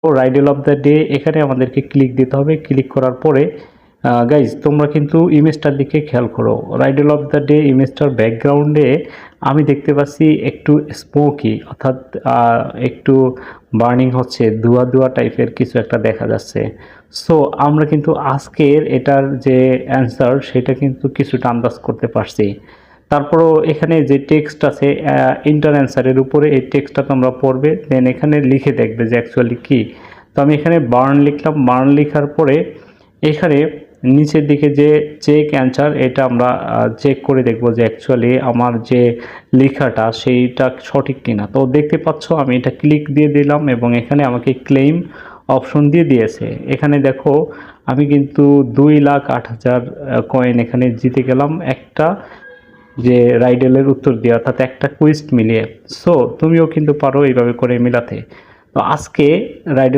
রাইডেল of the day এখানে আমাদেরকে click দিতে হবে। ক্লিক করার পরে গাইজ তোমরা কিন্তু ইমেজটার দিকে খেয়াল করো। রাইডেল অফ দ্য ডে ইমেজটার ব্যাকগ্রাউন্ডে আমি দেখতে পাচ্ছি একটু স্মোকি, অর্থাৎ একটু বার্নিং হচ্ছে, ধোঁয়া ধোঁয়া টাইপের কিছু একটা দেখা যাচ্ছে। সো আমরা কিন্তু আজকের এটার যে অ্যান্সার সেটা কিন্তু কিছুটা আন্দাজ করতে পারছি। তারপরও এখানে যে টেক্সট আছে ইন্টার অ্যান্সারের উপরে, এই টেক্সটটা তোমরা পড়বে, দেন এখানে লিখে দেখবে যে অ্যাকচুয়ালি কী। তো আমি এখানে বার্ন লিখলাম। বার্ন লেখার পরে এখানে নিচের দিকে যে চেক অ্যান্সার, এটা আমরা চেক করে দেখব যে অ্যাকচুয়ালি আমার যে লেখাটা সেইটা সঠিক কিনা। তো দেখতে পাচ্ছ আমি এটা ক্লিক দিয়ে দিলাম এবং এখানে আমাকে ক্লেম অপশন দিয়ে দিয়েছে। এখানে দেখো আমি কিন্তু 2,08,000 কয়েন এখানে জিতে গেলাম একটা যে রাইডেলের উত্তর দিয়ে, অর্থাৎ একটা কুইজ মিলিয়ে। সো তুমিও কিন্তু পারো এইভাবে করে মিলাতে। তো আজকে রাইডেল